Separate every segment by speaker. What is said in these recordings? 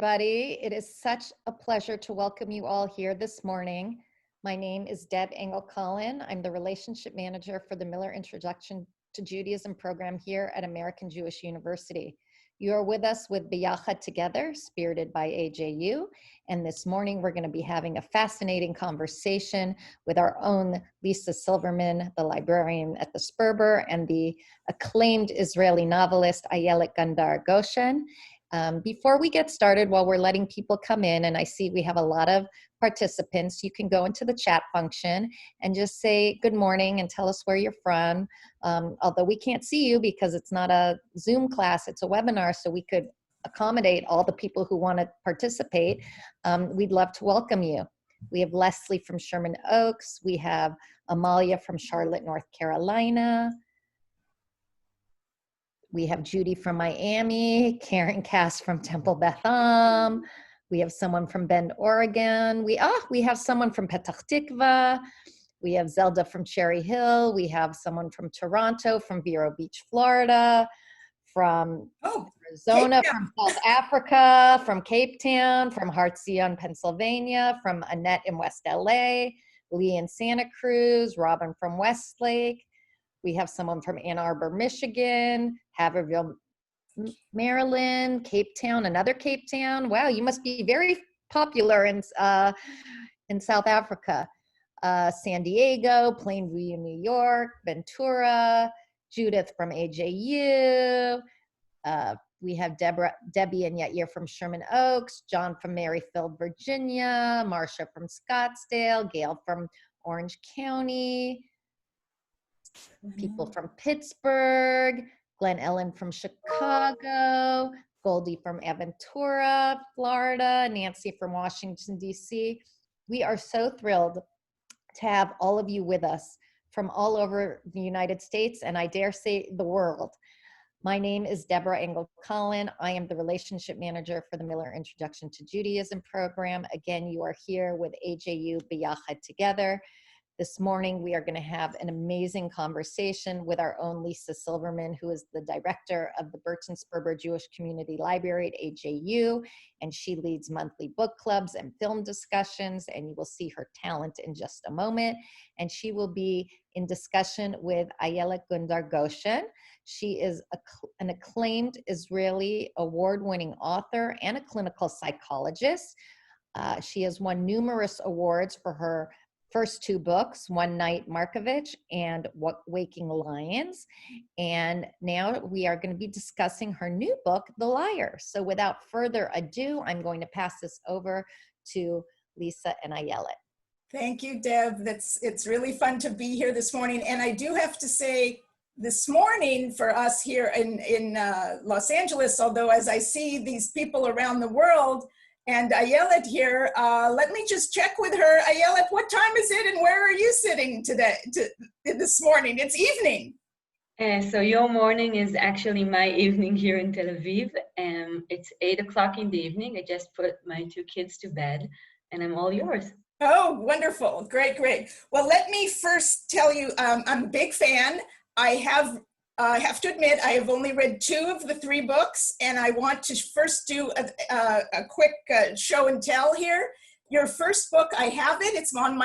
Speaker 1: everybody. It is such a pleasure to welcome you all here this morning. My name is Deb Engel-Cullen. I'm the Relationship Manager for the Miller Introduction to Judaism program here at American Jewish University. You are with us with B'Yachad Together, spirited by AJU. And this morning, we're going to be having a fascinating conversation with our own Lisa Silverman, the librarian at the Sperber, and the acclaimed Israeli novelist Ayelet Gundar-Goshen. Before we get started, while we're letting people come in, and I see we have a lot of participants, you can go into the chat function and just say good morning and tell us where you're from. Although we can't see you because it's not a Zoom class, it's a webinar, so we could accommodate all the people who want to participate. We'd love to welcome you. We have Leslie from Sherman Oaks. We have Amalia from Charlotte, North Carolina. We have Judy from Miami, Karen Cass from Temple Beth Am. We have someone from Bend, Oregon. We have someone from Petah Tikva. We have Zelda from Cherry Hill. We have someone from Toronto, from Vero Beach, Florida, from Arizona, from South Africa, from Cape Town, from Hartzion, Pennsylvania, from Annette in West LA, Lee in Santa Cruz, Robin from Westlake. We have someone from Ann Arbor, Michigan, Haverhill, Maryland, Cape Town, another Cape Town. Wow, you must be very popular in South Africa. San Diego, Plainview, New York, Ventura, Judith from AJU. We have Debbie and Yair from Sherman Oaks, John from Maryfield, Virginia, Marcia from Scottsdale, Gail from Orange County, people from Pittsburgh, Glenn Ellen from Chicago, Goldie from Aventura, Florida, Nancy from Washington, D.C. We are so thrilled to have all of you with us from all over the United States, and I dare say the world. My name is Deborah Engel-Cullen. I am the Relationship Manager for the Miller Introduction to Judaism program. Again, you are here with AJU B'Yachad Together. This morning, we are going to have an amazing conversation with our own Lisa Silverman, who is the director of the Burton Sperber Jewish Community Library at AJU, and she leads monthly book clubs and film discussions, and you will see her talent in just a moment. And she will be in discussion with Ayelet Gundar-Goshen. She is an acclaimed Israeli award-winning author and a clinical psychologist. She has won numerous awards for her first two books, One Night Markovitch and Waking Lions. And now we are going to be discussing her new book, The Liar. So without further ado, I'm going to pass this over to Lisa and Ayelet.
Speaker 2: Thank you, Deb. It's really fun to be here this morning. And I do have to say, this morning for us here in Los Angeles, although as I see these people around the world, and Ayelet here, let me just check with her. Ayelet, what time is it and where are you sitting today, this morning? It's evening.
Speaker 3: So your morning is actually my evening here in Tel Aviv. It's 8 o'clock in the evening. I just put my two kids to bed and I'm all yours.
Speaker 2: Oh, wonderful. Great, great. Well, let me first tell you, I'm a big fan. I have to admit, I have only read 2 of the 3 books, and I want to first do a quick show and tell here. Your first book, I have it. It's on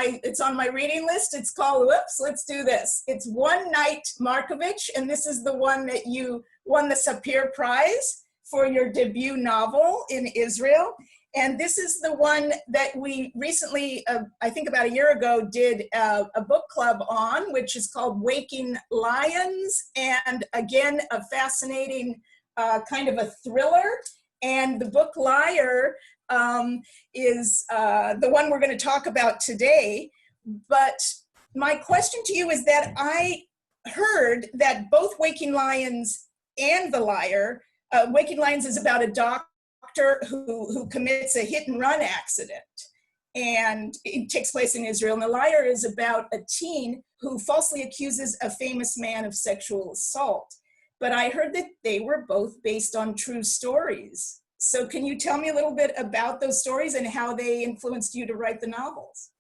Speaker 2: my reading list. It's called, whoops, let's do this. It's One Night Markovitch, and this is the one that you won the Sapir Prize for your debut novel in Israel. And this is the one that we recently, I think about a year ago, did a book club on, which is called Waking Lions. And again, a fascinating kind of a thriller. And the book Liar is the one we're going to talk about today. But my question to you is that I heard that both Waking Lions and The Liar, Waking Lions is about a doctor who commits a hit and run accident, and it takes place in Israel. And The Liar is about a teen who falsely accuses a famous man of sexual assault. But I heard that they were both based on true stories. So can you tell me a little bit about those stories and how they influenced you to write the novels?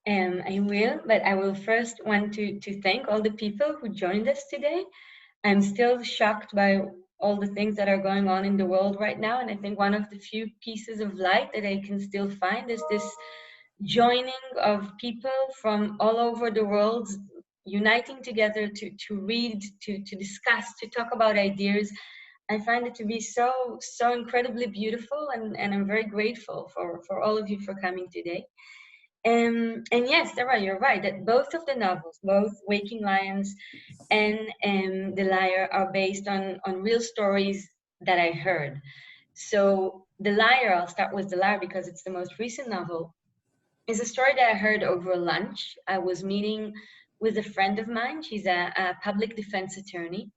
Speaker 3: I will, but I will first want to thank all the people who joined us today. I'm still shocked by all the things that are going on in the world right now. And I think one of the few pieces of light that I can still find is this joining of people from all over the world, uniting together to read, to discuss, to talk about ideas. I find it to be so incredibly beautiful, and I'm very grateful for all of you for coming today. And yes, you're right, that both of the novels, both Waking Lions and The Liar, are based on real stories that I heard. So The Liar, I'll start with The Liar because it's the most recent novel, is a story that I heard over lunch. I was meeting with a friend of mine. She's a public defense attorney.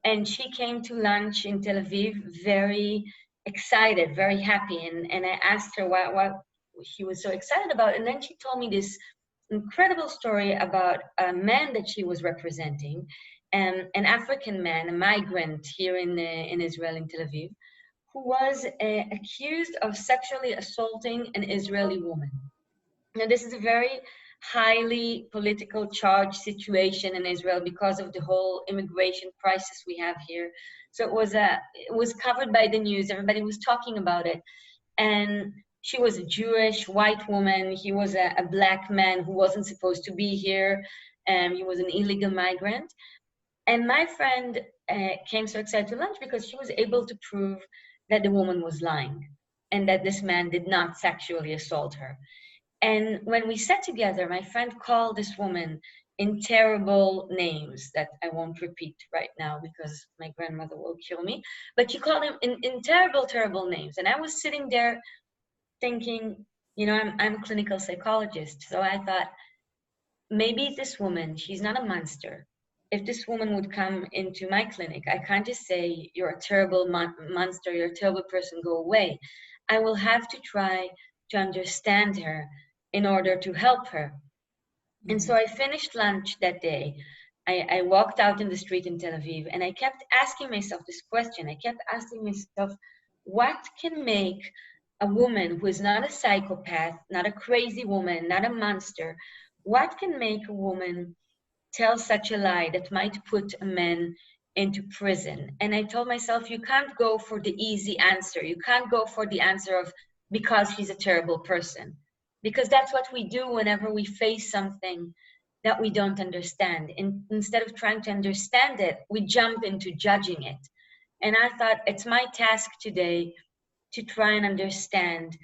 Speaker 3: And she came to lunch in Tel Aviv very excited, very happy. And I asked her what she was so excited about. And then she told me this incredible story about a man that she was representing, an African man, a migrant here in Israel, in Tel Aviv, who was accused of sexually assaulting an Israeli woman. Now, this is a very highly political charged situation in Israel because of the whole immigration crisis we have here. So it was covered by the news. Everybody was talking about it. And she was a Jewish white woman. He was a black man who wasn't supposed to be here. He was an illegal migrant. And my friend came so excited to lunch because she was able to prove that the woman was lying and that this man did not sexually assault her. And when we sat together, my friend called this woman in terrible names that I won't repeat right now because my grandmother will kill me. But she called him in terrible, terrible names. And I was sitting there thinking, I'm a clinical psychologist. So I thought, maybe this woman, she's not a monster. If this woman would come into my clinic, I can't just say, you're a terrible monster, you're a terrible person, go away. I will have to try to understand her in order to help her. And so I finished lunch that day. I walked out in the street in Tel Aviv, and I kept asking myself this question. I kept asking myself, what can make a woman who is not a psychopath, not a crazy woman, not a monster, what can make a woman tell such a lie that might put a man into prison? And I told myself, you can't go for the easy answer. You can't go for the answer of because he's a terrible person. Because that's what we do whenever we face something that we don't understand. And instead of trying to understand it, we jump into judging it. And I thought it's my task today to try and understand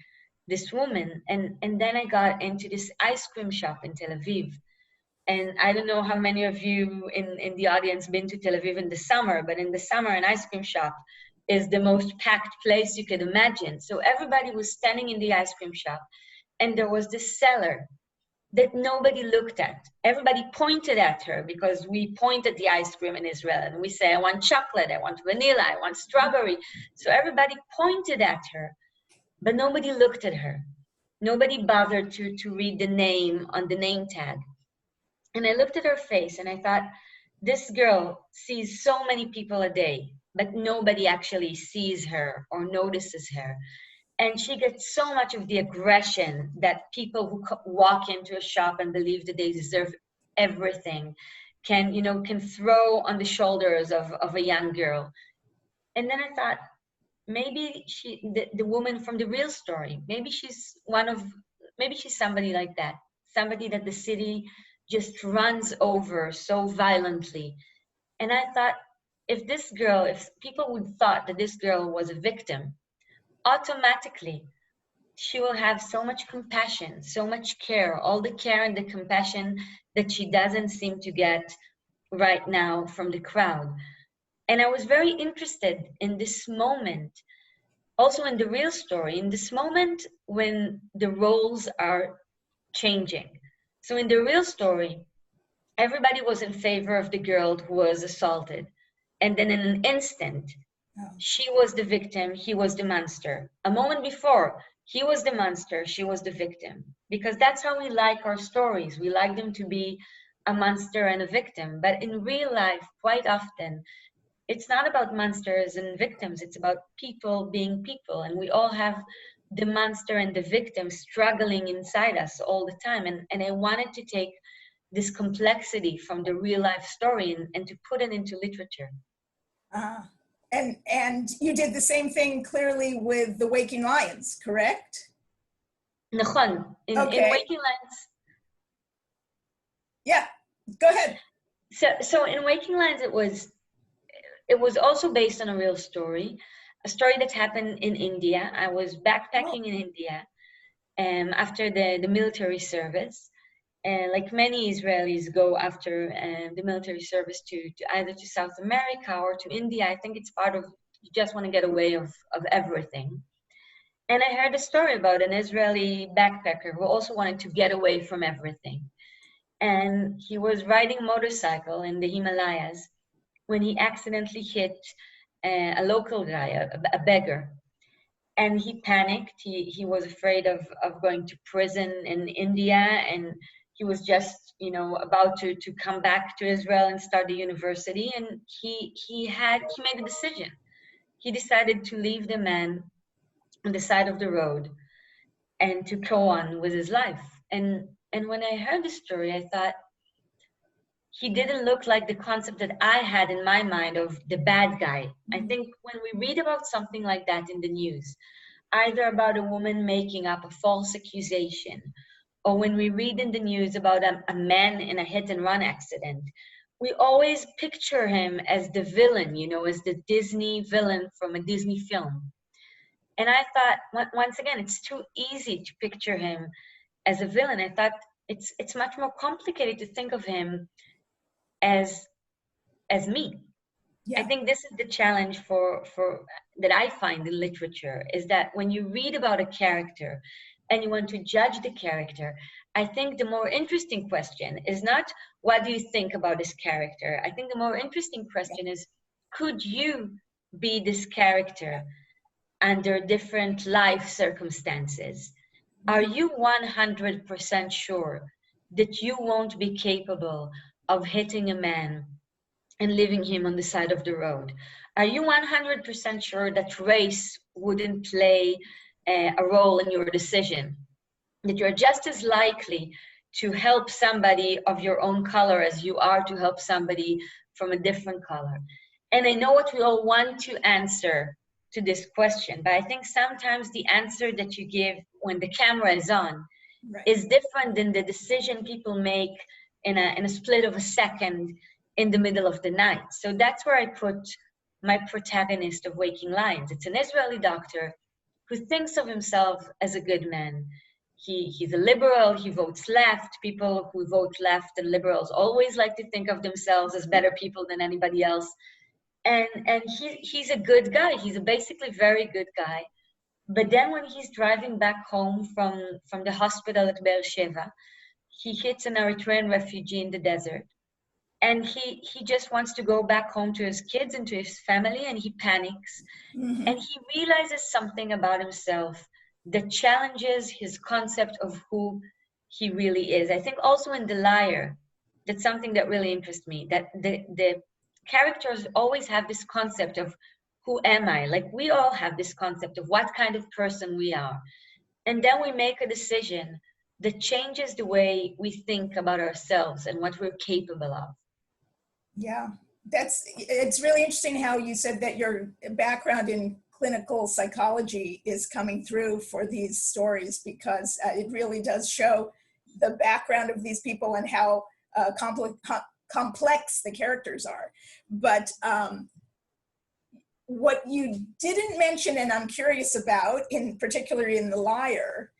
Speaker 3: this woman. And then I got into this ice cream shop in Tel Aviv. And I don't know how many of you in the audience been to Tel Aviv in the summer, but in the summer, an ice cream shop is the most packed place you could imagine. So everybody was standing in the ice cream shop. And there was this seller that nobody looked at. Everybody pointed at her because we point at the ice cream in Israel and we say, I want chocolate, I want vanilla, I want strawberry. So everybody pointed at her, but nobody looked at her. Nobody bothered to read the name on the name tag. And I looked at her face and I thought, this girl sees so many people a day, but nobody actually sees her or notices her. And she gets so much of the aggression that people who walk into a shop and believe that they deserve everything can throw on the shoulders of a young girl. And then I thought, maybe the woman from the real story, maybe she's somebody like that, somebody that the city just runs over so violently. And I thought, if people would thought that this girl was a victim, automatically she will have so much compassion, so much care, all the care and the compassion that she doesn't seem to get right now from the crowd. And I was very interested in this moment, also in the real story, in this moment when the roles are changing. So in the real story, everybody was in favor of the girl who was assaulted. And then in an instant, she was the victim, he was the monster. A moment before, he was the monster, she was the victim. Because that's how we like our stories. We like them to be a monster and a victim. But in real life, quite often, it's not about monsters and victims. It's about people being people. And we all have the monster and the victim struggling inside us all the time. And I wanted to take this complexity from the real life story and to put it into literature.
Speaker 2: And you did the same thing clearly with The Waking Lions, correct?
Speaker 3: נכון. In
Speaker 2: Okay.
Speaker 3: Waking Lions.
Speaker 2: Yeah, go ahead.
Speaker 3: So in Waking Lions, it was also based on a real story, a story that happened in India. I was backpacking in India after the military service. And like many Israelis go after the military service to either to South America or to India. I think it's part of, you just want to get away of everything. And I heard a story about an Israeli backpacker who also wanted to get away from everything. And he was riding a motorcycle in the Himalayas when he accidentally hit a local guy, a beggar. And he panicked. He was afraid of going to prison in India, and he was just, about to come back to Israel and start the university. And he made a decision. He decided to leave the man on the side of the road and to go on with his life. And when I heard the story, I thought, he didn't look like the concept that I had in my mind of the bad guy. I think when we read about something like that in the news, either about a woman making up a false accusation, or when we read in the news about a man in a hit and run accident, we always picture him as the villain, as the Disney villain from a Disney film. And I thought, once again, it's too easy to picture him as a villain. I thought it's much more complicated to think of him as me.
Speaker 2: Yeah.
Speaker 3: I think this is the challenge for that I find in literature, is that when you read about a character and you want to judge the character, I think the more interesting question is not what do you think about this character. I think the more interesting question is, could you be this character under different life circumstances? Are you 100% sure that you won't be capable of hitting a man and leaving him on the side of the road? Are you 100% sure that race wouldn't play a role in your decision? That you're just as likely to help somebody of your own color as you are to help somebody from a different color? And I know what we all want to answer to this question, but I think sometimes the answer that you give when the camera is on is different than the decision people make in a split of a second in the middle of the night. So that's where I put my protagonist of Waking Lions. It's an Israeli doctor who thinks of himself as a good man. He's a liberal, he votes left. People who vote left and liberals always like to think of themselves as better people than anybody else. And he's a good guy. He's a basically very good guy. But then when he's driving back home from the hospital at Beersheba, he hits an Eritrean refugee in the desert. And he just wants to go back home to his kids and to his family, and he panics. Mm-hmm. And he realizes something about himself that challenges his concept of who he really is. I think also in The Liar, that's something that really interests me, that the characters always have this concept of who am I? Like we all have this concept of what kind of person we are. And then we make a decision that changes the way we think about ourselves and what we're capable of.
Speaker 2: Yeah, it's really interesting how you said that your background in clinical psychology is coming through for these stories, because it really does show the background of these people and how complex the characters are. But what you didn't mention, and I'm curious about, in particular in The Liar,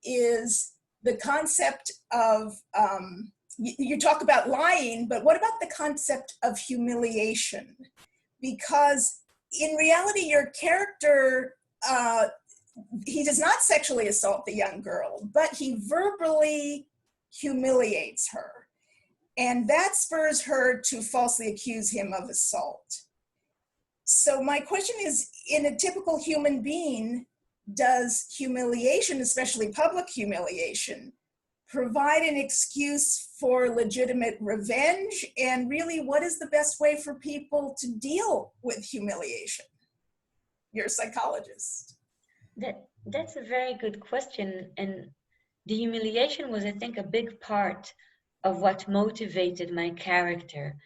Speaker 2: is the concept of, you talk about lying, but what about the concept of humiliation? Because in reality, your character, he does not sexually assault the young girl, but he verbally humiliates her. And that spurs her to falsely accuse him of assault. So my question is, in a typical human being, does humiliation, especially public humiliation, provide an excuse for legitimate revenge? And really, what is the best way for people to deal with humiliation? You're a psychologist.
Speaker 3: That's a very good question. And the humiliation was, I think, a big part of what motivated my character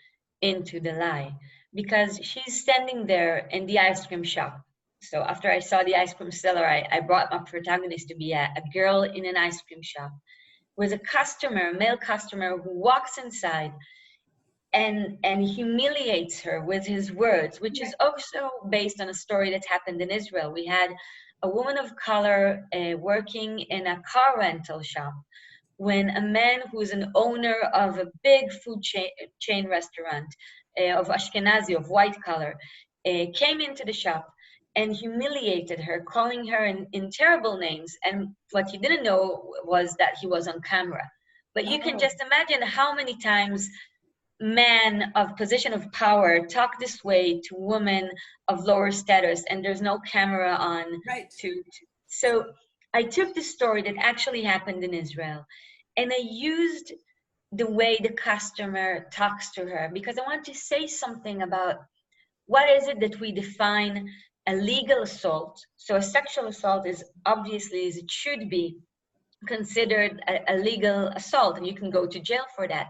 Speaker 3: into The Lie. because she's standing there in the ice cream shop. So after I saw the ice cream seller, I brought my protagonist to be a girl in an ice cream shop with a customer, a male customer, who walks inside and humiliates her with his words, which is also based on a story that happened in Israel. We had a woman of color working in a car rental shop when a man who's an owner of a big food chain restaurant of Ashkenazi, of white color, came into the shop and humiliated her, calling her in terrible names. And what he didn't know was that he was on camera. But you can just imagine how many times men of position of power talk this way to women of lower status, and there's no camera on. So I took this story that actually happened in Israel, and I used the way the customer talks to her, because I want to say something about what is it that we define a legal assault. So a sexual assault is obviously, as it should be, considered a legal assault, and you can go to jail for that.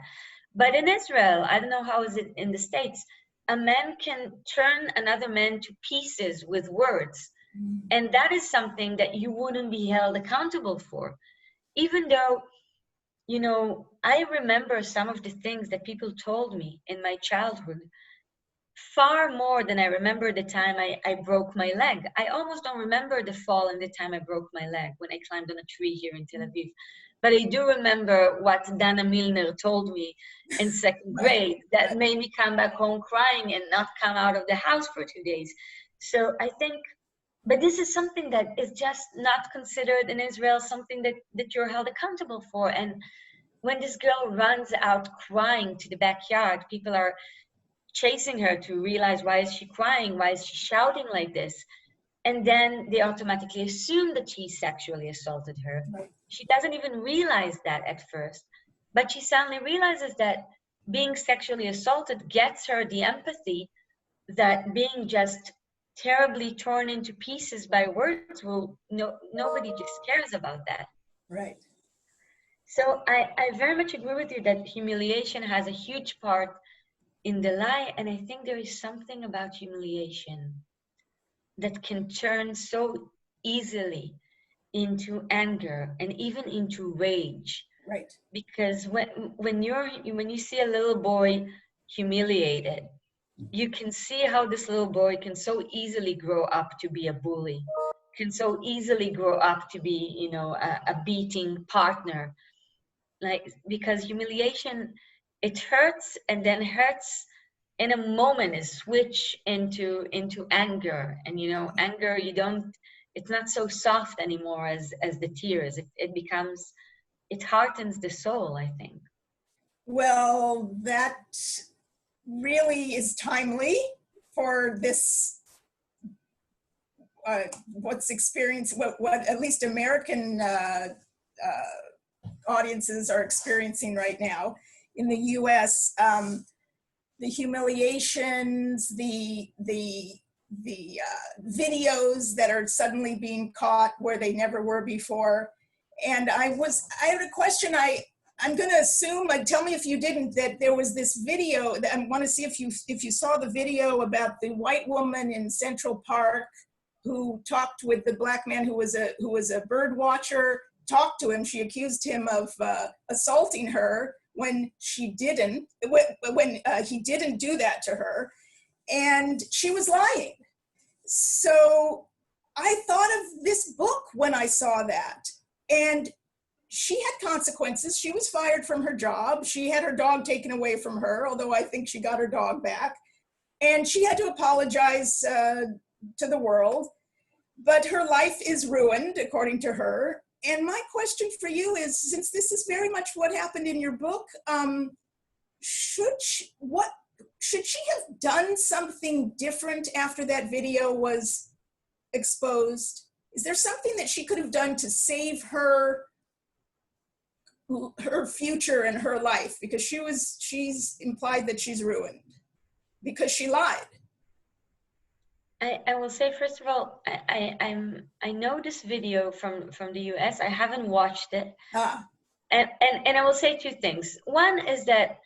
Speaker 3: But in Israel, I don't know how is it in the States, a man can turn another man to pieces with words. And that is something that you wouldn't be held accountable for. Even though, you know, I remember some of the things that people told me in my childhood, far more than I remember the time I broke my leg. I almost don't remember the fall and the time I broke my leg when I climbed on a tree here in Tel Aviv. But I do remember what Dana Milner told me in second grade that made me come back home crying and not come out of the house for 2 days. So I think, but this is something that is just not considered in Israel, something that you're held accountable for. And when this girl runs out crying to the backyard, people are chasing her to realize, why is she crying? Why is she shouting like this? And then they automatically assume that he sexually assaulted her. She doesn't even realize that at first, but she suddenly realizes that being sexually assaulted gets her the empathy that being just terribly torn into pieces by words will, nobody just cares about that.
Speaker 2: Right.
Speaker 3: So I very much agree with you that humiliation has a huge part in the lie, and I think there is something about humiliation that can turn so easily into anger and even into rage.
Speaker 2: Right.
Speaker 3: Because when you see a little boy humiliated, you can see how this little boy can so easily grow up to be a bully, can so easily grow up to be, you know, a beating partner. Like, because humiliation, it hurts, and then hurts in a moment is switch into anger. And, you know, anger, it's not so soft anymore as the tears. It becomes, it hardens the soul, I think.
Speaker 2: Well, that really is timely for this, what at least American audiences are experiencing right now in the US. The humiliations, the videos that are suddenly being caught where they never were before. And I had a question. I'm going to assume, tell me if you didn't, that there was this video. I want to see if you saw the video about the white woman in Central Park who talked with the black man who was a bird watcher. Talked to him. She accused him of assaulting her when he didn't do that to her, and she was lying. So I thought of this book when I saw that, and she had consequences. She was fired from her job. She had her dog taken away from her, although I think she got her dog back, and she had to apologize to the world, but her life is ruined according to her. And my question for you is, since this is very much what happened in your book, should she have done something different after that video was exposed? Is there something that she could have done to save her future and her life? Because she's implied that she's ruined because she lied.
Speaker 3: I will say, first of all, I know this video from the US. I haven't watched it. And I will say two things. One is that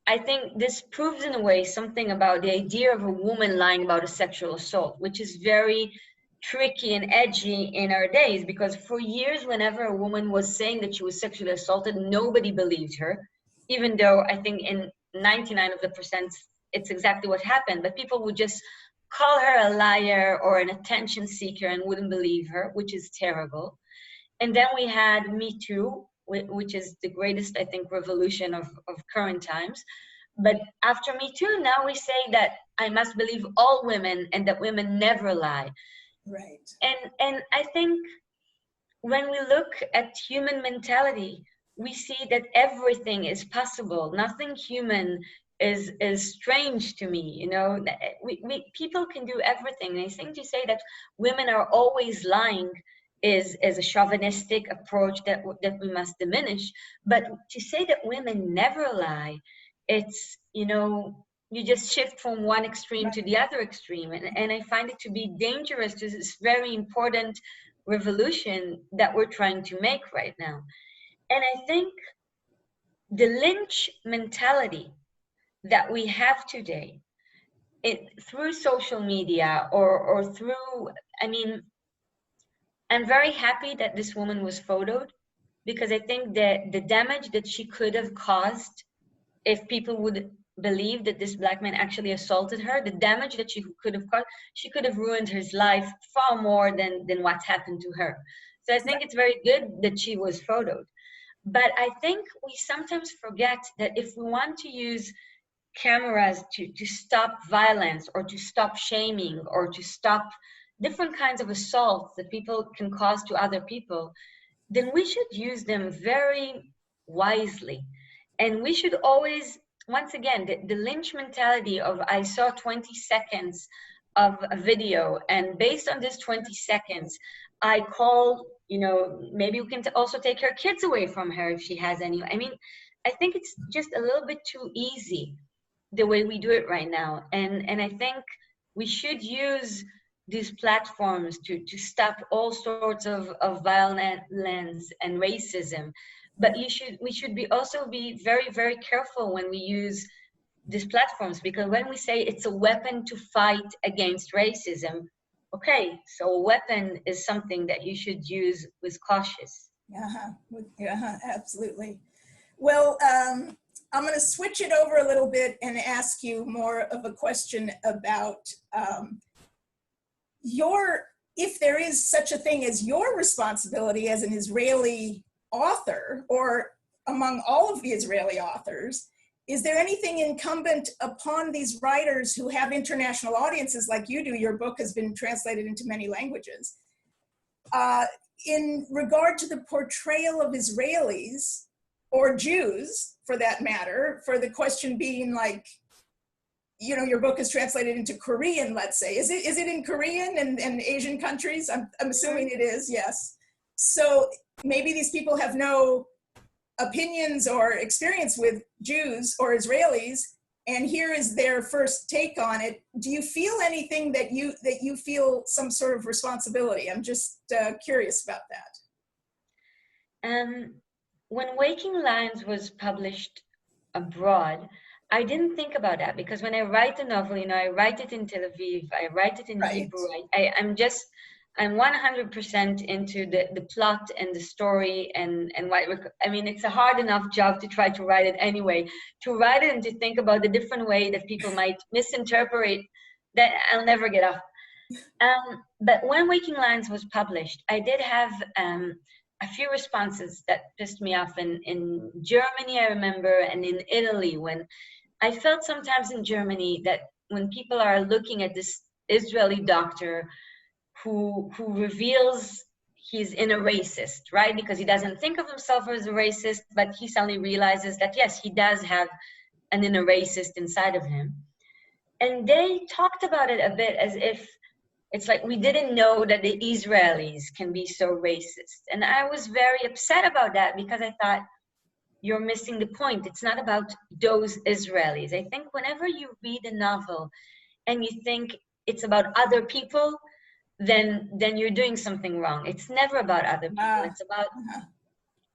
Speaker 3: I think this proves in a way something about the idea of a woman lying about a sexual assault, which is very tricky and edgy in our days, because for years, whenever a woman was saying that she was sexually assaulted, nobody believed her, even though I think in 99% it's exactly what happened. But people would just call her a liar or an attention seeker and wouldn't believe her, which is terrible. And then we had Me Too, which is the greatest, I think, revolution of current times. But after Me Too, now we say that I must believe all women and that women never lie.
Speaker 2: Right.
Speaker 3: And I think when we look at human mentality, we see that everything is possible. Nothing human is strange to me. You know, people can do everything. And I think to say that women are always lying is a chauvinistic approach that we must diminish. But to say that women never lie, it's, you know, you just shift from one extreme to the other extreme. And I find it to be dangerous to this very important revolution that we're trying to make right now. And I think the lynch mentality that we have today, through social media or through, I mean, I'm very happy that this woman was photoed, because I think that the damage that she could have caused, if people would believe that this black man actually assaulted her, the damage that she could have caused, she could have ruined his life far more than what's happened to her. So I think it's very good that she was photoed. But I think we sometimes forget that if we want to use cameras to stop violence or to stop shaming or to stop different kinds of assaults that people can cause to other people, then we should use them very wisely. And we should always, once again, the lynch mentality of I saw 20 seconds of a video, and based on this 20 seconds, I call, you know, maybe we can also take her kids away from her if she has any. I mean, I think it's just a little bit too easy the way we do it right now. And I think we should use these platforms to stop all sorts of violence and racism. But we should also be very, very careful when we use these platforms, because when we say it's a weapon to fight against racism, okay, so a weapon is something that you should use with cautious.
Speaker 2: Absolutely. Well, I'm going to switch it over a little bit and ask you more of a question about if there is such a thing as your responsibility as an Israeli author, or among all of the Israeli authors. Is there anything incumbent upon these writers who have international audiences like you do? Your book has been translated into many languages. In regard to the portrayal of Israelis, or Jews for that matter, for the question being like, you know, your book is translated into Korean, let's say. Is it in Korean and Asian countries? I'm assuming it is, yes. So maybe these people have no opinions or experience with Jews or Israelis, and here is their first take on it. Do you feel anything that you feel some sort of responsibility? I'm just curious about that.
Speaker 3: When Waking Lines was published abroad, I didn't think about that, because when I write a novel, you know, I write it in Tel Aviv, I write it in Hebrew. I'm 100% into the plot and the story and what, I mean, it's a hard enough job to try to write it anyway. To write it and to think about the different way that people might misinterpret, that I'll never get off. But when Waking Lines was published, I did have a few responses that pissed me off in Germany, I remember, and in Italy, when I felt sometimes in Germany that when people are looking at this Israeli doctor who reveals he's in a racist, right? Because he doesn't think of himself as a racist, but he suddenly realizes that, yes, he does have an inner racist inside of him. And they talked about it a bit as if it's like we didn't know that the Israelis can be so racist. And I was very upset about that, because I thought, you're missing the point. It's not about those Israelis. I think whenever you read a novel and you think it's about other people, then you're doing something wrong. It's never about other people. It's about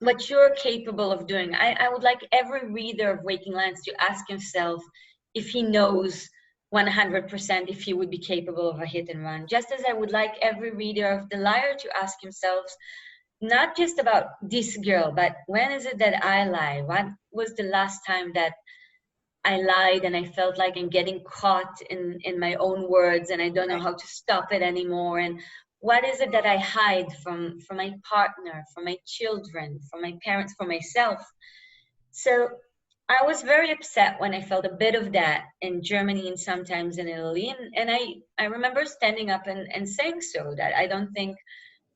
Speaker 3: what you're capable of doing. I would like every reader of Waking Lions to ask himself if he knows 100% if he would be capable of a hit and run. Just as I would like every reader of The Liar to ask himself, not just about this girl, but when is it that I lie? What was the last time that I lied and I felt like I'm getting caught in my own words and I don't know how to stop it anymore? And what is it that I hide from my partner, from my children, from my parents, from myself? So I was very upset when I felt a bit of that in Germany and sometimes in Italy. And I remember standing up and saying so, that I don't think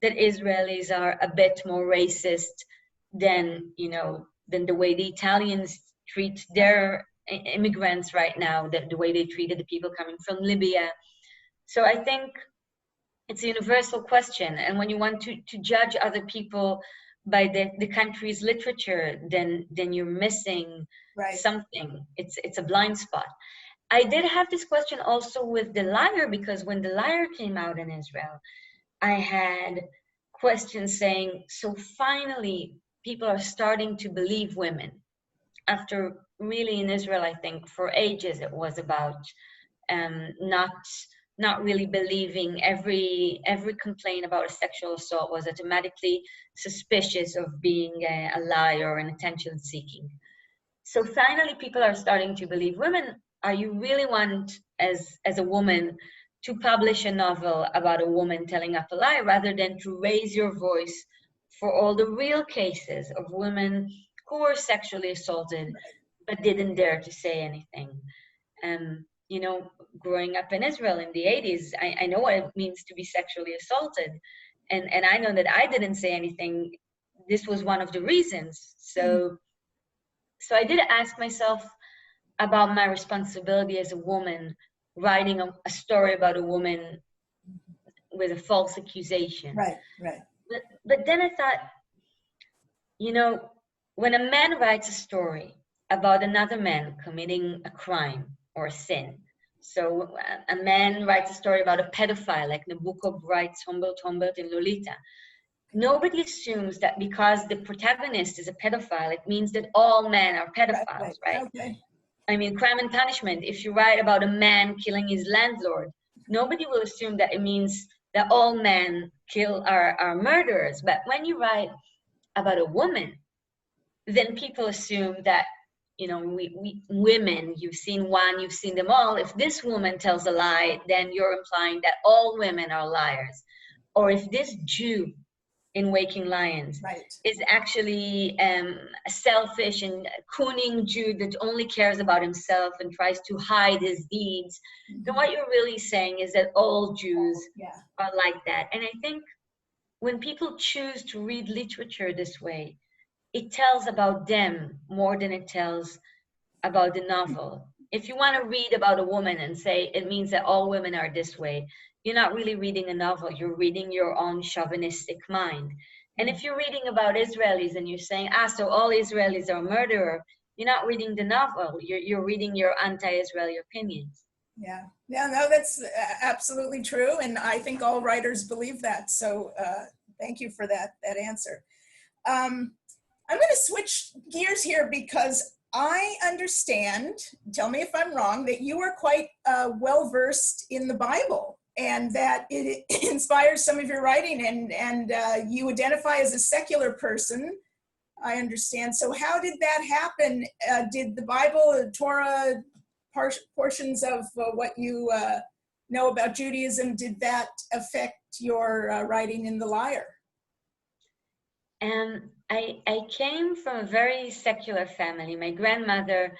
Speaker 3: that Israelis are a bit more racist than, than the way the Italians treat their immigrants right now, the way they treated the people coming from Libya. So I think it's a universal question. And when you want to judge other people by the country's literature, then you're missing something. It's a blind spot. I did have this question also with The Liar, because when The Liar came out in Israel, I had questions saying, so finally people are starting to believe women. After really in Israel, I think for ages it was about not really believing every complaint about a sexual assault was automatically suspicious of being a liar and attention seeking. So finally people are starting to believe women. Are you really want as a woman to publish a novel about a woman telling up a lie, rather than to raise your voice for all the real cases of women who were sexually assaulted but didn't dare to say anything? Growing up in Israel in the 80s, I know what it means to be sexually assaulted. And I know that I didn't say anything. This was one of the reasons. So I did ask myself about my responsibility as a woman writing a story about a woman with a false accusation.
Speaker 2: Right.
Speaker 3: But then I thought, when a man writes a story about another man committing a crime or a sin, so a man writes a story about a pedophile, like Nabokov writes Humbert in Lolita, nobody assumes that because the protagonist is a pedophile, it means that all men are pedophiles, right? Okay. I mean, Crime and Punishment, if you write about a man killing his landlord, nobody will assume that it means that all men are murderers. But when you write about a woman, then people assume that, we women, you've seen one, you've seen them all. If this woman tells a lie, then you're implying that all women are liars. Or if this Jew in Waking Lions is actually a selfish and cooning Jew that only cares about himself and tries to hide his deeds, then what you're really saying is that all Jews are like that. And I think when people choose to read literature this way, it tells about them more than it tells about the novel. If you want to read about a woman and say it means that all women are this way, you're not really reading a novel, you're reading your own chauvinistic mind. And if you're reading about Israelis and you're saying, so all Israelis are murderers, you're not reading the novel, you're reading your anti-Israeli opinions.
Speaker 2: Yeah, no, that's absolutely true. And I think all writers believe that. So thank you for that answer. I'm going to switch gears here because I understand, tell me if I'm wrong, that you are quite well-versed in the Bible and that it inspires some of your writing, and you identify as a secular person, I understand. So how did that happen? Did the Bible, Torah, portions of what you know about Judaism, did that affect your writing in The Liar?
Speaker 3: I came from a very secular family. My grandmother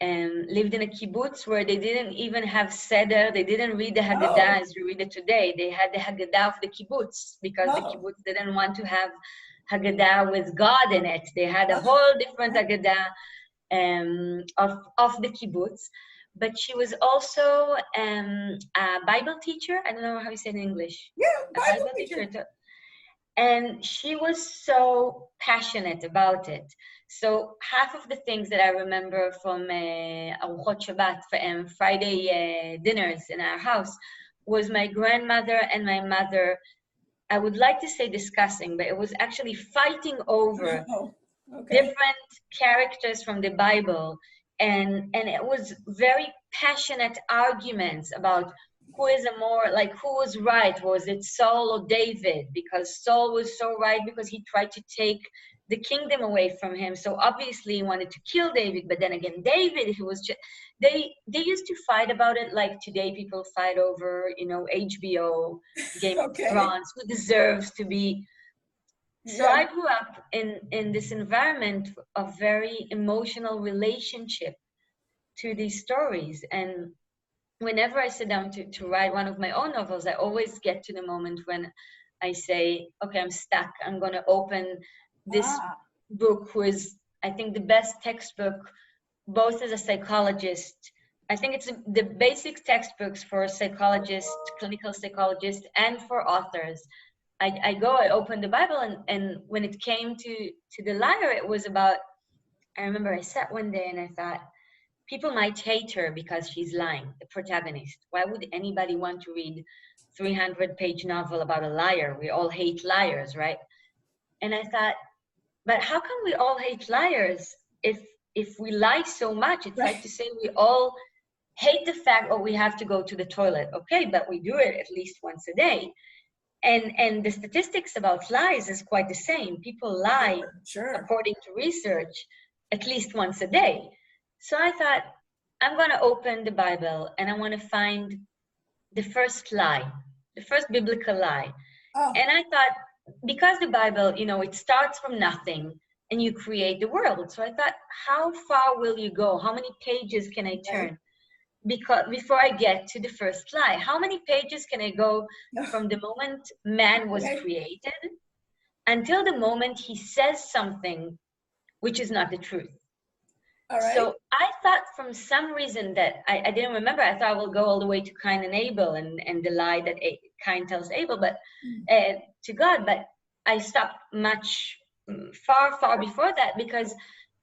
Speaker 3: lived in a kibbutz where they didn't even have Seder. They didn't read the Haggadah as you read it today. They had the Haggadah of the kibbutz because the kibbutz didn't want to have Haggadah with God in it. They had a whole different Haggadah of the kibbutz. But she was also a Bible teacher. I don't know how you say it in English.
Speaker 2: Yeah, Bible teacher.
Speaker 3: And she was so passionate about it. So half of the things that I remember from Aruchot Shabbat, Friday dinners in our house, was my grandmother and my mother I would like to say discussing, but it was actually fighting over
Speaker 2: Oh, okay.
Speaker 3: different characters from the Bible. And it was very passionate arguments about who is a more, like, who was right? Was it Saul or David? Because Saul was so right because he tried to take the kingdom away from him. So obviously he wanted to kill David, but then again, David, he was just, they used to fight about it like today people fight over, you know, HBO, Game of Thrones, who deserves to be. So I grew up in this environment of very emotional relationship to these stories. And whenever I sit down to write one of my own novels, I always get to the moment when I say, okay, I'm stuck. I'm going to open this book, who is, I think, the best textbook, both as a psychologist. I think it's the basic textbooks for psychologists, clinical psychologists, and for authors. I open the Bible, and when it came to the liar, it was about, I remember I sat one day and I thought, people might hate her because she's lying, the protagonist. Why would anybody want to read 300-page novel about a liar? We all hate liars, right? And I thought, but how come we all hate liars if we lie so much? It's like to say we all hate the fact that we have to go to the toilet. Okay, but we do it at least once a day. And the statistics about lies is quite the same. People lie, according to research, at least once a day. So I thought, I'm going to open the Bible and I want to find the first lie, the first biblical lie. And I thought, because the Bible, you know, it starts from nothing and you create the world. So I thought, how far will you go? How many pages can I turn? Because before I get to the first lie, how many pages can I go from the moment man was created until the moment he says something which is not the truth? So I thought, from some reason that I didn't remember, I thought I will go all the way to Cain and Abel and the lie that Cain tells Abel, but to God. But I stopped much far before that, because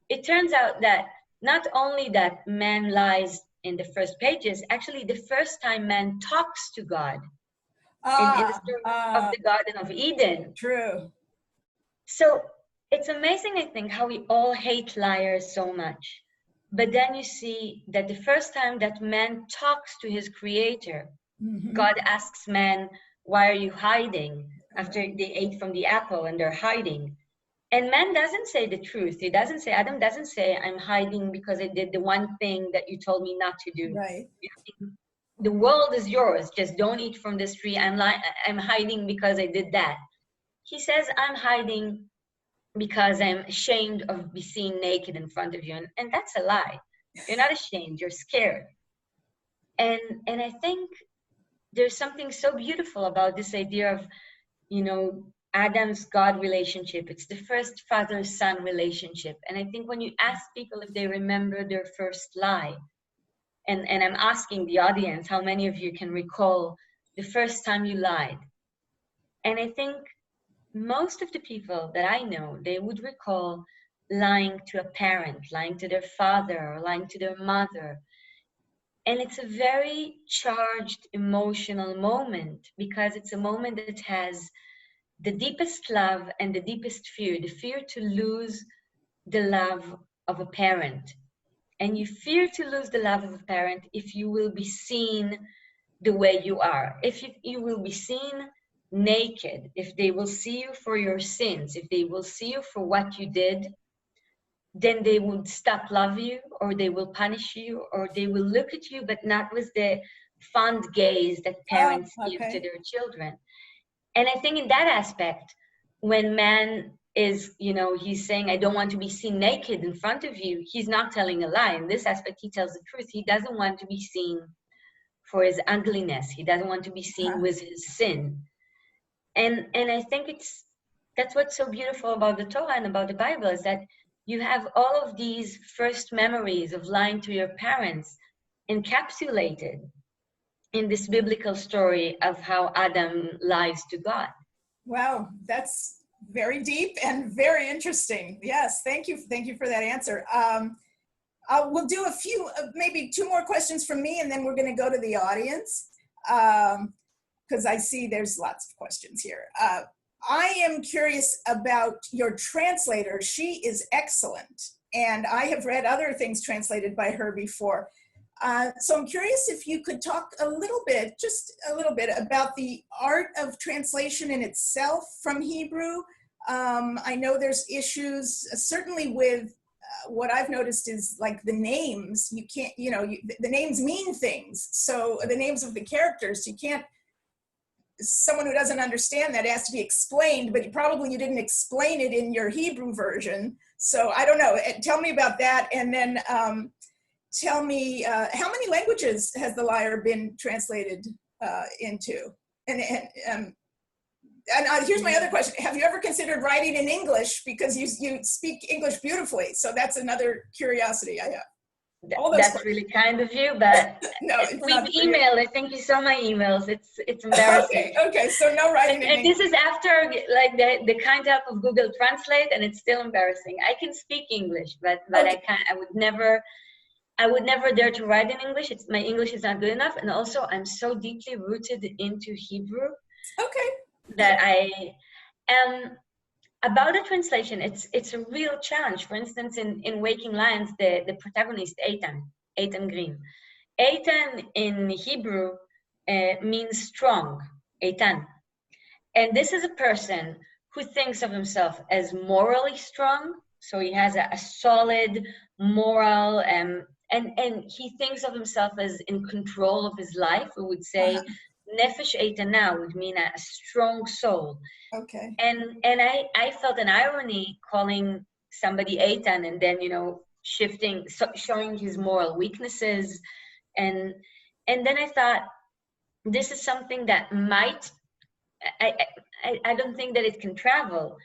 Speaker 3: it turns out that not only that man lies in the first pages, actually the first time man talks to God in the story of the Garden of Eden.
Speaker 2: True.
Speaker 3: So it's amazing, I think, how we all hate liars so much. But then you see that the first time that man talks to his creator, God asks man, why are you hiding? After they ate from the apple and they're hiding. And man doesn't say the truth. He doesn't say, Adam doesn't say, I'm hiding because I did the one thing that you told me not to do.
Speaker 2: Right.
Speaker 3: The world is yours. Just don't eat from this tree. I'm hiding because I did that. He says, I'm hiding because I'm ashamed of being seen naked in front of you. And that's a lie. You're not ashamed. You're scared. And I think there's something so beautiful about this idea of, you know, Adam's God relationship. It's the first father-son relationship. And I think when you ask people if they remember their first lie, and I'm asking the audience, how many of you can recall the first time you lied? And I think most of the people that I know, they would recall lying to a parent, lying to their father, or lying to their mother. And it's a very charged emotional moment, because it's a moment that has the deepest love and the deepest fear, the fear to lose the love of a parent. And you fear to lose the love of a parent if you will be seen the way you are. If you will be seen naked, if they will see you for your sins, if they will see you for what you did, then they would stop loving you, or they will punish you, or they will look at you, but not with the fond gaze that parents give to their children. And I think in that aspect, when man is, you know, he's saying, I don't want to be seen naked in front of you, he's not telling a lie. In this aspect, he tells the truth. He doesn't want to be seen for his ugliness. He doesn't want to be seen with his sin. And I think that's what's so beautiful about the Torah and about the Bible, is that you have all of these first memories of lying to your parents encapsulated in this biblical story of how Adam lies to God.
Speaker 2: Wow, that's very deep and very interesting. Yes, thank you for that answer. We'll do a few, maybe two more questions from me, and then we're going to go to the audience. because I see there's lots of questions here. I am curious about your translator. She is excellent, and I have read other things translated by her before. So I'm curious if you could talk a little bit, just a little bit, about the art of translation in itself from Hebrew. I know there's issues, certainly with what I've noticed is like the names. You can't, the names mean things. So the names of the characters, you can't, someone who doesn't understand that has to be explained, but you didn't explain it in your Hebrew version. So I don't know, tell me about that. And then tell me, how many languages has The Liar been translated into? And here's my other question. Have you ever considered writing in English? Because you speak English beautifully. So that's another curiosity I have.
Speaker 3: That's really kind of you, but
Speaker 2: no,
Speaker 3: we've emailed. I think you saw my emails. It's embarrassing.
Speaker 2: Okay, so no writing in
Speaker 3: English. This is after like the kind help of Google Translate, and it's still embarrassing. I can speak English, but okay. I can't. I would never dare to write in English. My English is not good enough, and also I'm so deeply rooted into Hebrew.
Speaker 2: Okay.
Speaker 3: That I am. About the translation, it's a real challenge. For instance, in Waking Lions, the protagonist, Eitan Green. Eitan in Hebrew means strong, Eitan. And this is a person who thinks of himself as morally strong. So he has a solid moral, and he thinks of himself as in control of his life. We would say, Nefesh Eitana would mean a strong soul.
Speaker 2: Okay.
Speaker 3: And I felt an irony calling somebody Eitan and then, showing his moral weaknesses. And then I thought, this is something that might, I don't think that it can travel.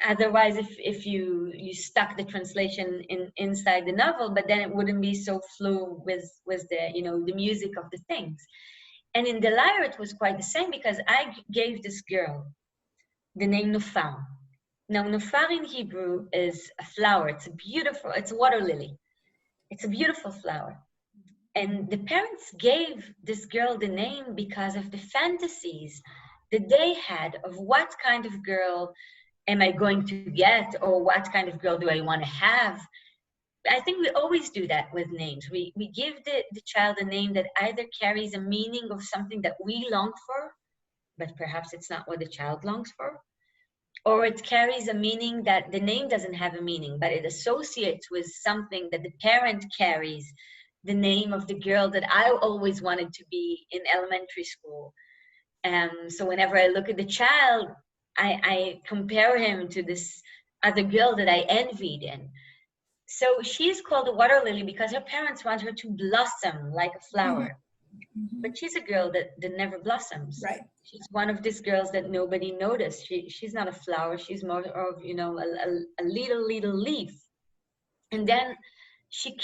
Speaker 3: Otherwise, if you stuck the translation inside the novel, but then it wouldn't be so fluid with the, the music of the things. And in The Liar, it was quite the same because I gave this girl the name Nufar. Now, Nufar in Hebrew is a flower. It's a water lily. It's a beautiful flower. And the parents gave this girl the name because of the fantasies that they had of what kind of girl am I going to get, or what kind of girl do I want to have. I think we always do that with names. We give the child a name that either carries a meaning of something that we long for, but perhaps it's not what the child longs for, or it carries a meaning that the name doesn't have a meaning, but it associates with something that the parent carries, the name of the girl that I always wanted to be in elementary school. So whenever I look at the child, I compare him to this other girl that I envied in. So she's called a water lily because her parents want her to blossom like a flower. Mm-hmm. But she's a girl that never blossoms.
Speaker 2: Right.
Speaker 3: She's one of these girls that nobody noticed. She's not a flower. She's more of, a little leaf. And then she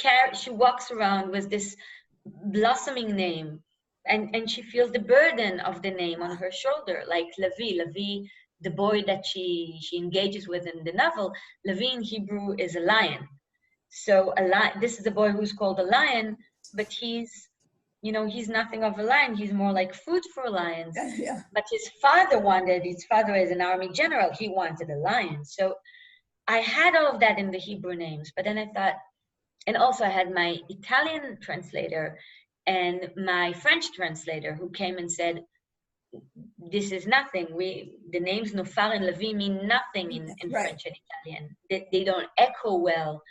Speaker 3: walks around with this blossoming name, and she feels the burden of the name on her shoulder, like Levi, the boy that she engages with in the novel. Levi in Hebrew is a lion. So this is a boy who's called a lion, but he's nothing of a lion. He's more like food for lions.
Speaker 2: Yeah.
Speaker 3: But his father is an army general. He wanted a lion. So I had all of that in the Hebrew names, but then I thought, and also I had my Italian translator and my French translator who came and said, this is nothing. The names Nufar and Levi mean nothing in right. French and Italian. They don't echo well.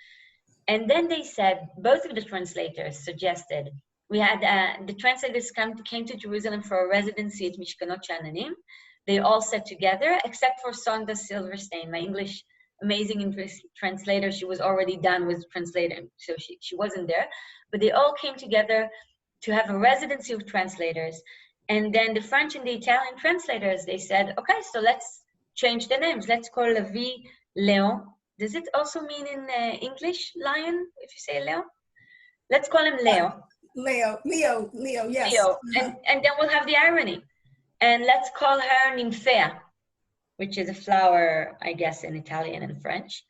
Speaker 3: And then they said, both of the translators suggested, we had, the translators came to Jerusalem for a residency at Mishkanot Sha'ananim. They all sat together, except for Sonda Silverstein, my amazing English translator. She was already done with translating, so she wasn't there. But they all came together to have a residency of translators. And then the French and the Italian translators, they said, okay, so let's change the names. Let's call Levi Leon. Does it also mean in English, lion, if you say Leo? Let's call him Leo.
Speaker 2: Leo, yes.
Speaker 3: Leo, and then we'll have the irony. And let's call her Nymphea, which is a flower, I guess, in Italian and French.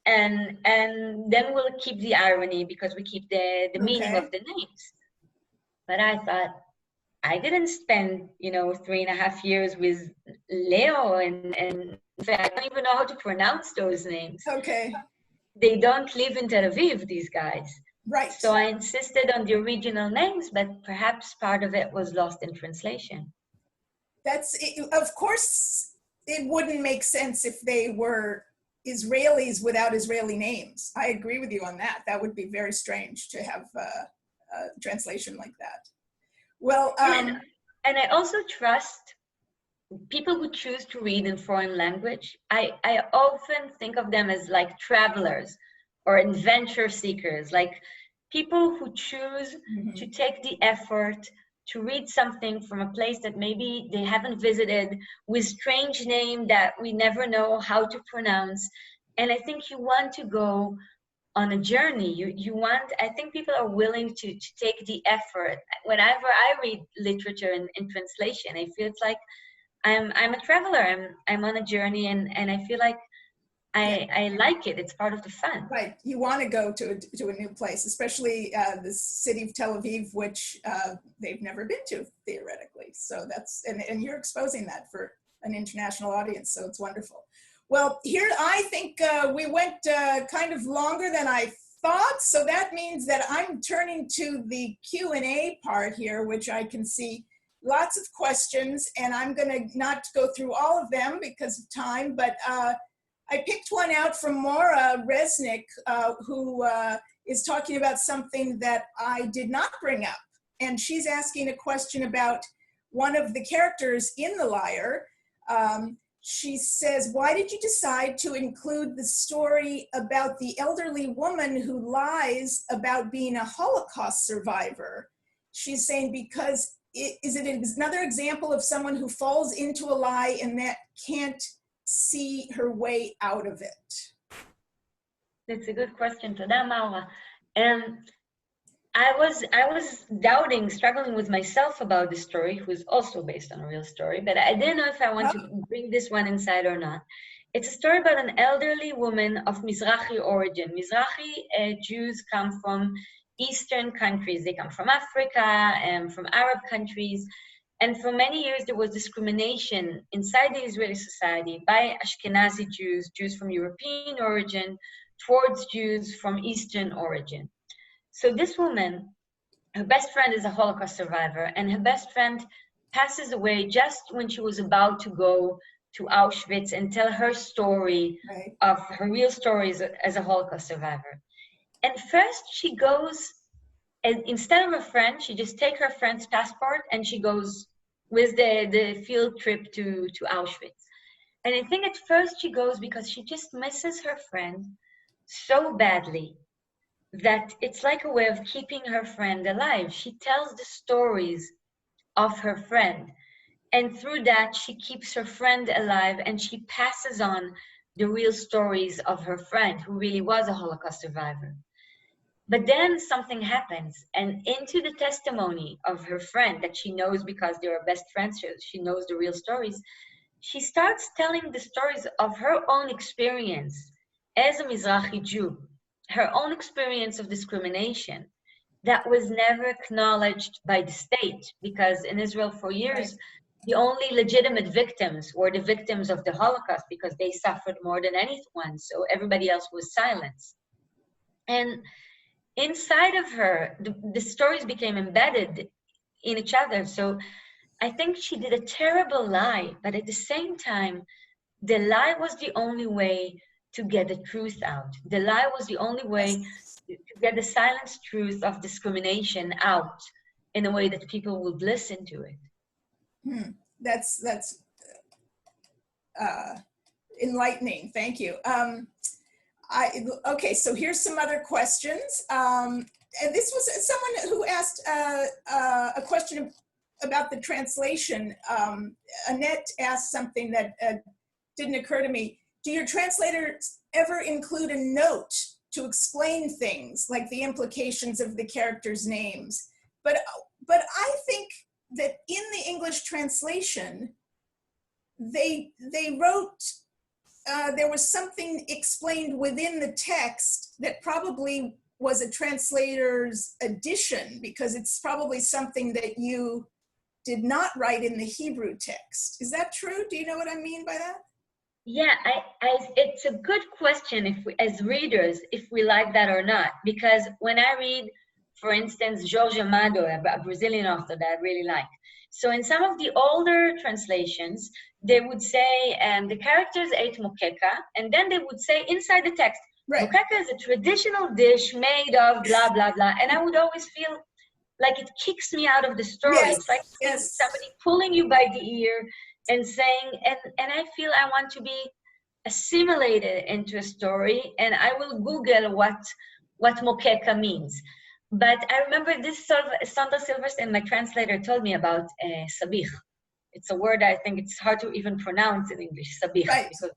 Speaker 3: And then we'll keep the irony because we keep the meaning of the names. But I thought, I didn't spend, 3.5 years with Leo, and in fact, I don't even know how to pronounce those names.
Speaker 2: Okay.
Speaker 3: They don't live in Tel Aviv, these guys.
Speaker 2: Right.
Speaker 3: So I insisted on the original names, but perhaps part of it was lost in translation.
Speaker 2: Of course, it wouldn't make sense if they were Israelis without Israeli names. I agree with you on that. That would be very strange to have a translation like that. Well,
Speaker 3: and I also trust people who choose to read in foreign language. I often think of them as like travelers or adventure seekers, like people who choose to take the effort to read something from a place that maybe they haven't visited, with strange name that we never know how to pronounce. And I think you want to go on a journey. I think people are willing to take the effort. Whenever I read literature in translation, I feel it's like I'm a traveler. I'm on a journey, and I feel like I like it. It's part of the fun.
Speaker 2: Right. You want to go to a new place, especially the city of Tel Aviv, which they've never been to theoretically. So that's, and you're exposing that for an international audience. So it's wonderful. Well, here I think we went kind of longer than I thought. So that means that I'm turning to the Q&A part here, which I can see lots of questions, and I'm going to not go through all of them because of time, but I picked one out from Maura Resnick, who is talking about something that I did not bring up. And she's asking a question about one of the characters in The Liar. She says, why did you decide to include the story about the elderly woman who lies about being a Holocaust survivor? She's saying because is it another example of someone who falls into a lie and that can't see her way out of it?
Speaker 3: That's a good question. Toda, Maura. I was doubting, struggling with myself about this story, who is also based on a real story, but I didn't know if I want to bring this one inside or not. It's a story about an elderly woman of Mizrahi origin. Mizrahi Jews come from Eastern countries. They come from Africa and from Arab countries. And for many years, there was discrimination inside the Israeli society by Ashkenazi Jews, Jews from European origin, towards Jews from Eastern origin. So this woman, her best friend is a Holocaust survivor, and her best friend passes away just when she was about to go to Auschwitz and tell her story, of her real stories as a Holocaust survivor. And first she goes, and instead of a friend, she just takes her friend's passport and she goes with the field trip to Auschwitz. And I think at first she goes because she just misses her friend so badly that it's like a way of keeping her friend alive. She tells the stories of her friend, and through that she keeps her friend alive, and she passes on the real stories of her friend, who really was a Holocaust survivor. But then something happens, and into the testimony of her friend that she knows because they are best friends, she knows the real stories, she starts telling the stories of her own experience as a Mizrahi Jew, her own experience of discrimination that was never acknowledged by the state, because in Israel for years, the only legitimate victims were the victims of the Holocaust because they suffered more than anyone, so everybody else was silenced. And inside of her, the stories became embedded in each other. So I think she did a terrible lie, but at the same time, the lie was the only way to get the truth out. The lie was the only way to get the silenced truth of discrimination out in a way that people would listen to it.
Speaker 2: That's enlightening. Thank you. Okay, so here's some other questions. And this was someone who asked a question about the translation. Annette asked something that didn't occur to me. Do your translators ever include a note to explain things like the implications of the characters' names? But I think that in the English translation, they wrote, there was something explained within the text that probably was a translator's addition, because it's probably something that you did not write in the Hebrew text. Is that true? Do you know what I mean by that?
Speaker 3: Yeah, it's a good question if we, as readers, if we like that or not. Because when I read, for instance, Jorge Amado, a Brazilian author that I really like. So in some of the older translations, they would say the characters ate moqueca, and then they would say inside the text,
Speaker 2: Right.
Speaker 3: moqueca is a traditional dish made of blah, blah, blah. And I would always feel like it kicks me out of the story.
Speaker 2: Yes,
Speaker 3: It's like
Speaker 2: yes.
Speaker 3: somebody pulling you by the ear and saying, and I feel I want to be assimilated into a story, and I will Google what moqueca means. But I remember this Sandra Silverstein, my translator, told me about sabich. It's a word I think it's hard to even pronounce in English, sabich.
Speaker 2: Right.
Speaker 3: Because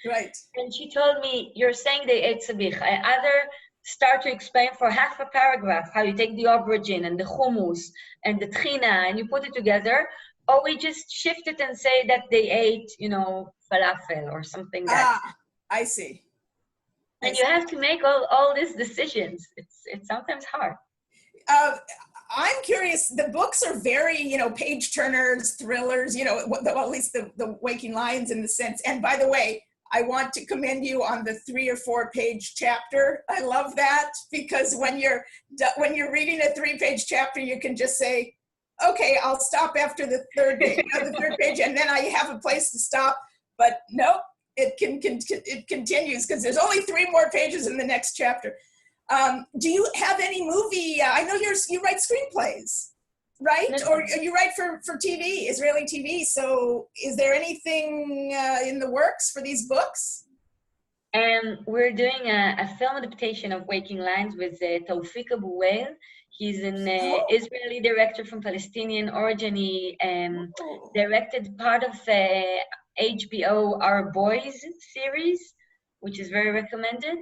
Speaker 2: Right.
Speaker 3: and she told me, you're saying they ate sabich. I either start to explain for half a paragraph how you take the aubergine and the hummus and the trina and you put it together, or we just shift it and say that they ate, falafel or something that.
Speaker 2: I see.
Speaker 3: And you have to make all these decisions. It's sometimes hard.
Speaker 2: I'm curious, the books are very, page turners, thrillers, well, at least the waking lions in the sense. And by the way, I want to commend you on the 3 or 4 page chapter. I love that, because when you're reading a 3-page chapter, you can just say, okay, I'll stop after the third page, and then I have a place to stop. But nope, it continues because there's only 3 more pages in the next chapter. Do you have any movie? I know you write screenplays, right?
Speaker 3: No.
Speaker 2: Or you write for TV, Israeli TV. So is there anything in the works for these books?
Speaker 3: We're doing a film adaptation of Waking Lions with Tawfiq Abu Wail. He's an Israeli director from Palestinian origin. He directed part of HBO Our Boys series, which is very recommended.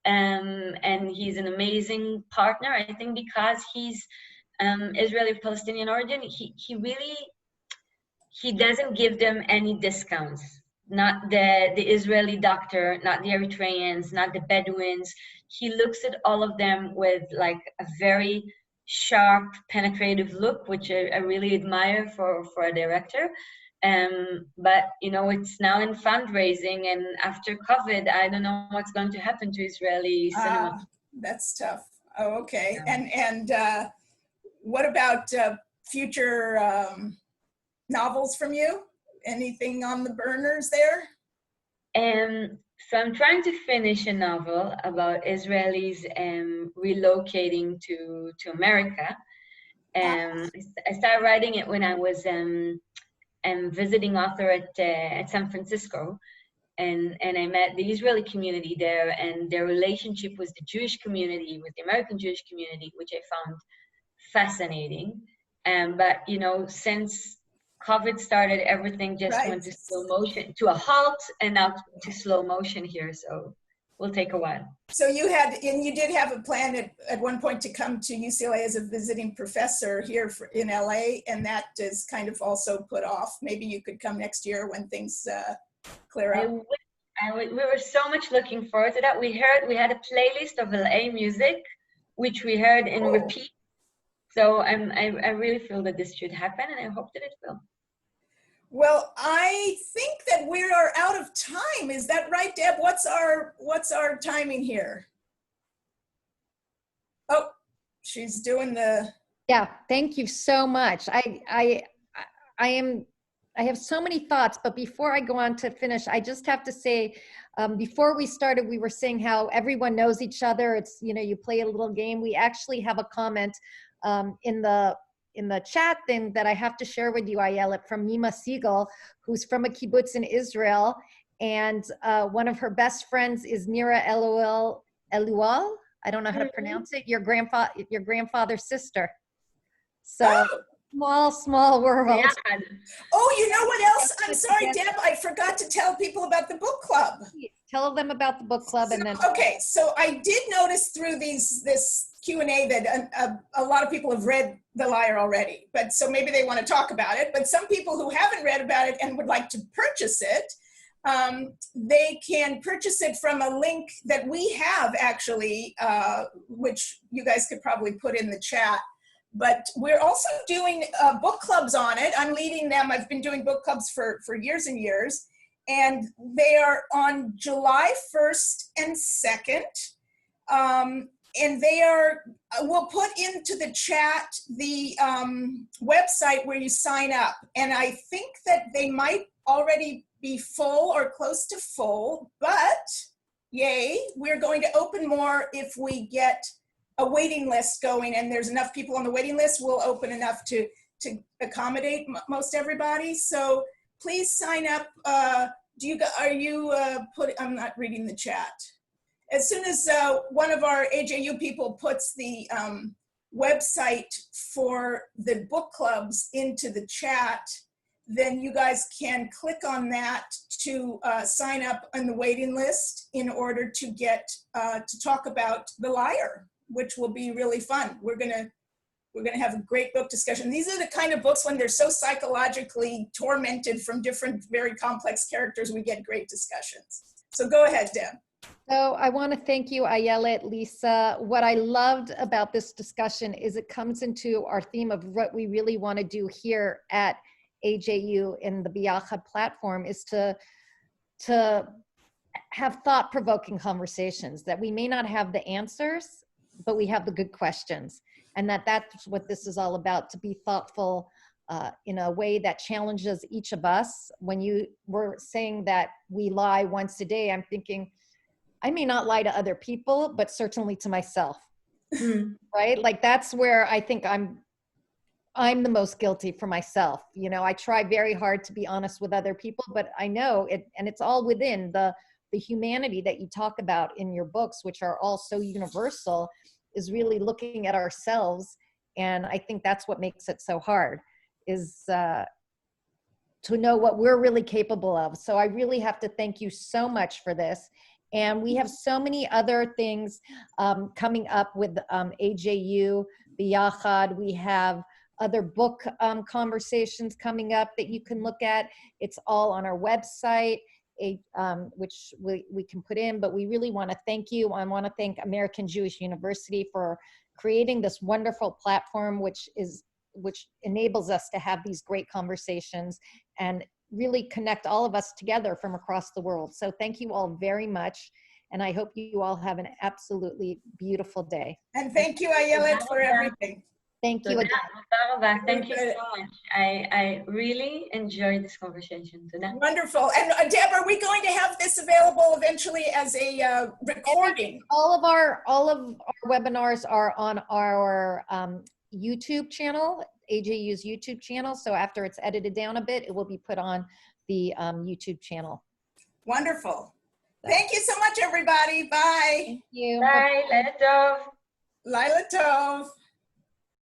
Speaker 3: And he's an amazing partner, I think, because he's Israeli-Palestinian origin. He doesn't give them any discounts. Not the Israeli doctor, not the Eritreans, not the Bedouins. He looks at all of them with like a very sharp, penetrative look, which I really admire for a director. But it's now in fundraising, and after COVID, I don't know what's going to happen to Israeli cinema.
Speaker 2: That's tough. Oh, okay.
Speaker 3: Yeah.
Speaker 2: And what about future novels from you? Anything on the burners there?
Speaker 3: So I'm trying to finish a novel about Israelis relocating to America. I started writing it when I was visiting author at San Francisco, and I met the Israeli community there and their relationship with the Jewish community, with the American Jewish community, which I found fascinating. But since COVID started, everything just went to slow motion, to a halt, and now to slow motion here. So will take a while.
Speaker 2: So you did have a plan at one point to come to UCLA as a visiting professor here in LA, and that is kind of also put off. Maybe you could come next year when things clear up.
Speaker 3: We were so much looking forward to that. We had a playlist of LA music, which we heard in repeat. So I really feel that this should happen, and I hope that it will.
Speaker 2: Well, I think that we are out of time. Is that right, Deb? What's our timing here? Oh, she's doing the.
Speaker 1: Yeah, thank you so much. I have so many thoughts, but before I go on to finish, I just have to say, before we started, we were saying how everyone knows each other. It's, you play a little game. We actually have a comment in the chat thing that I have to share with you, Ayelet, from Mima Siegel, who's from a kibbutz in Israel. And one of her best friends is Nira Elual. I don't know how to pronounce it. Your grandfather's sister. So small world.
Speaker 3: Yeah.
Speaker 2: Oh, you know what else? I'm sorry, Deb, I forgot to tell people about the book club.
Speaker 1: Tell them about the book club. And then.
Speaker 2: Okay, so I did notice through this Q&A that a lot of people have read The Liar already, but so maybe they want to talk about it. But some people who haven't read about it and would like to purchase it, they can purchase it from a link that we have actually, which you guys could probably put in the chat. But we're also doing book clubs on it. I'm leading them. I've been doing book clubs for years and years. And they are on July 1st and 2nd. And they are, we'll put into the chat the website where you sign up. And I think that they might already be full or close to full, but yay, we're going to open more if we get a waiting list going and there's enough people on the waiting list, we'll open enough to accommodate most everybody. So please sign up. I'm not reading the chat. As soon as one of our AJU people puts the website for the book clubs into the chat, then you guys can click on that to sign up on the waiting list in order to get to talk about The Liar, which will be really fun. We're gonna have a great book discussion. These are the kind of books when they're so psychologically tormented from different very complex characters, we get great discussions. So go ahead, Deb.
Speaker 1: So I want to thank you, Ayelet, Lisa. What I loved about this discussion is it comes into our theme of what we really want to do here at AJU in the Biyachad platform is to have thought-provoking conversations, that we may not have the answers, but we have the good questions. And that's what this is all about, to be thoughtful in a way that challenges each of us. When you were saying that we lie once a day, I'm thinking, I may not lie to other people, but certainly to myself, right? Like that's where I think I'm the most guilty for myself. You know, I try very hard to be honest with other people, but I know it, and it's all within the humanity that you talk about in your books, which are all so universal, is really looking at ourselves. And I think that's what makes it so hard, is to know what we're really capable of. So I really have to thank you so much for this. And we have so many other things coming up with AJU, Biyachad. We have other book conversations coming up that you can look at. It's all on our website, which we can put in, but we really want to thank you. I want to thank American Jewish University for creating this wonderful platform, which enables us to have these great conversations and really connect all of us together from across the world. So thank you all very much. And I hope you all have an absolutely beautiful day.
Speaker 2: And thank you, Ayelet, for everything.
Speaker 1: Thank you again.
Speaker 3: Thank you so much. I really enjoyed this conversation today.
Speaker 2: Wonderful. And Deb, are we going to have this available eventually as a recording?
Speaker 1: All of our webinars are on our YouTube channel, AJU's YouTube channel. So after it's edited down a bit, it will be put on the YouTube channel.
Speaker 2: Wonderful. Thank you so much, everybody. Bye.
Speaker 1: Thank you.
Speaker 3: Bye. Laila Tov.
Speaker 2: Laila Tov.